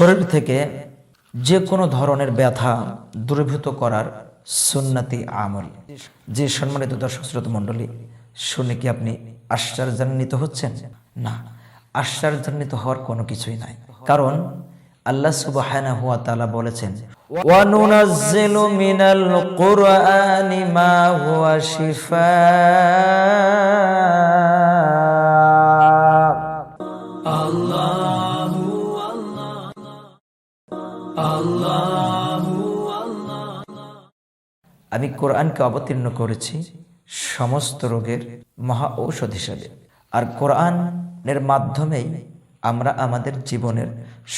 শরীর থেকে যে কোনো ধরনের ব্যথা দূরীভূত করার সুন্নতি আমল। যে সম্মানিত দর্শক শ্রোতা মণ্ডলী, শুনে কি আপনি আশ্চর্যান্বিত হচ্ছেন? না, আশ্চর্যান্বিত হওয়ার কোনো কিছুই নাই। কারণ আল্লাহ সুবহানাহু ওয়া তাআলা বলেছেন, ওয়া নুনাজ্জিলু মিনাল কুরআনি মা হুয়া শিফা। আমি কোরআনকে অবতীর্ণ করেছি সমস্ত রোগের মহা ঔষধ হিসাবে। আর কোরআনের মাধ্যমেই আমরা আমাদের জীবনের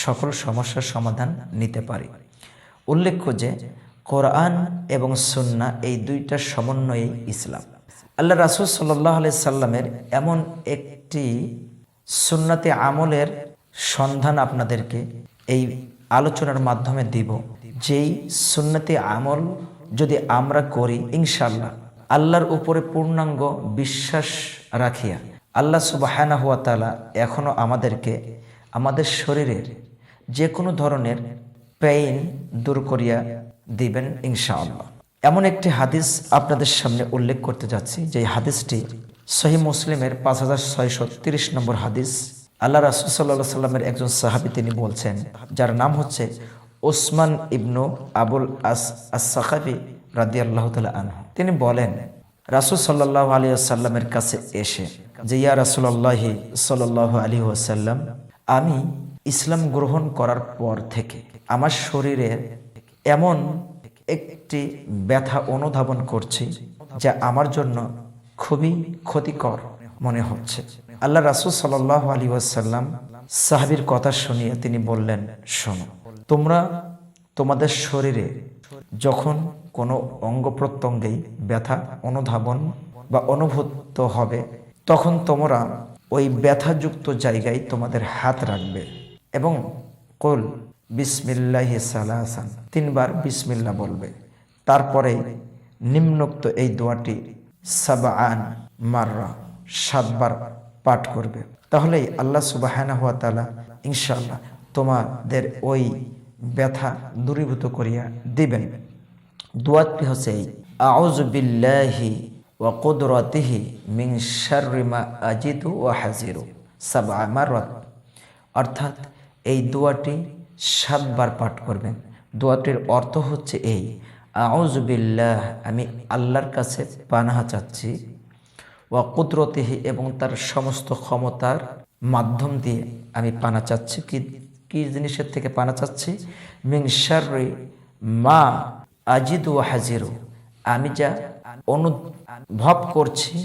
সকল সমস্যার সমাধান নিতে পারি। উল্লেখ্য যে কোরআন এবং সুন্নাহ এই দুইটার সমন্বয়েই ইসলাম। আল্লাহ রাসূল সাল্লাল্লাহু আলাইহি সাল্লামের এমন একটি সুন্নতে আমলের সন্ধান আপনাদেরকে এই আলোচনার মাধ্যমে দিব, যেই সুন্নতে আমল যদি আমরা করি, ইনশাআল্লাহ আল্লাহর উপরে পূর্ণাঙ্গ বিশ্বাস রাখিয়া আল্লাহ সুবহানাহু ওয়া তাআলা এখনো আমাদেরকে আমাদের শরীরের যে কোনো ধরনের পেইন দূর করিয়া দিবেন ইনশাআল্লাহ। এমন একটি হাদিস আপনাদের সামনে উল্লেখ করতে যাচ্ছি, যে হাদিসটি সহিহ মুসলিমের 5630 নম্বর হাদিস। আল্লাহ রাসূল সাল্লাল্লাহু আলাইহি সাল্লামের একজন সাহাবী তিনি বলছেন, যার নাম হচ্ছে ওসমান ইবনু আবুল আস-সাকাফি রাদিয়াল্লাহু তাআলা আনহু। তিনি বলেন, রাসূল সাল্লাল্লাহু আলাইহি ওয়াসাল্লামের কাছে এসে যে, ইয়া রাসূলুল্লাহি সাল্লাল্লাহু আলাইহি ওয়াসাল্লাম, আমি ইসলাম গ্রহণ করার পর থেকে আমার শরীরে এমন একটি ব্যথা অনুধাবন করছি যা আমার জন্য খুবই ক্ষতিকর মনে হচ্ছে। আল্লাহ রাসূল সাল্লাল্লাহু আলাইহি ওয়াসাল্লাম সাহাবীর কথা শুনিয়ে তিনি বললেন, শোনো, তোমরা তোমাদের শরীরে যখন কোনো অঙ্গ প্রত্যঙ্গেই ব্যথা অনুধাবন বা অনুভূত হবে, তখন তোমরা ওই ব্যথাযুক্ত জায়গায় তোমাদের হাত রাখবে এবং কুল বিসমিল্লাহি সালাসান, 3 বার বিসমিল্লাহ বলবে। তারপরে নিম্নোক্ত এই দোয়াটি সাবআন মাররা 7 বার পাঠ করবে। তাহলেই আল্লাহ সুবহানাহু ওয়া তাআলা ইনশাআল্লাহ তোমাদের ওই ব্যথা দূরীভূত করিয়া দিবেন। দোয়াটি হচ্ছে আউযু বিল্লাহি ওয়া কুদরাতিহি মিন শাররি মা আজিদু ওয়া হাজিরু 7 মাররাত। অর্থাৎ এই দোয়াটি 7 বার পাঠ করবেন। দোয়াটির অর্থ হচ্ছে এই, আউযু বিল্লাহ, আমি আল্লাহর কাছে পানাহ চাচ্ছি, ওয়া কুদরতিহি, এবং তার সমস্ত ক্ষমতার মাধ্যম দিয়ে আমি পানা চাচ্ছি। কি জিনিসের থেকে পানা চাচ্ছি? মিন শাররি মা আজিদু ওয়া হাজিরু, আমি যা অনুভব করছি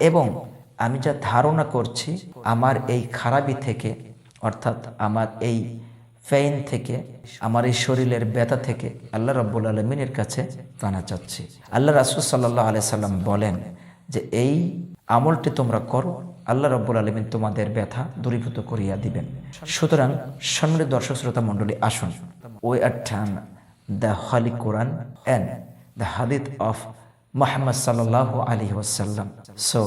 এবং আমি যা ধারণা করছি আমার এই খারাপি থেকে, অর্থাৎ আমার এই পেইন থেকে, আমার এই শরীরের ব্যথা থেকে আল্লাহ রাব্বুল আলামিনের কাছে পানা চাচ্ছি। আল্লাহ রাসূল সাল্লাল্লাহু আলাইহি সাল্লাম বলেন যে এই আমলটি তোমরা করো, আল্লাহ রাব্বুল আলামিন তোমাদের ব্যথা দূরীভূত করিয়া দিবেন। সুতরাং সম্মানিত দর্শক শ্রোতা মণ্ডলী, আসুন we attend the Holy Quran and the Hadith of Muhammad sallallahu alaihi wasallam. So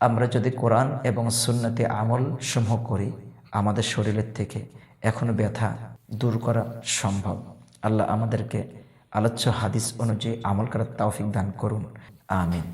আমরা যদি কোরআন এবং সুন্নতে আমল সমূহ করি, আমাদের শরীরের থেকে এখনো ব্যথা দূর করা সম্ভব। আল্লাহ আমাদেরকে আলোচ্য হাদিস অনুযায়ী আমল করার তৌফিক দান করুন, আমিন।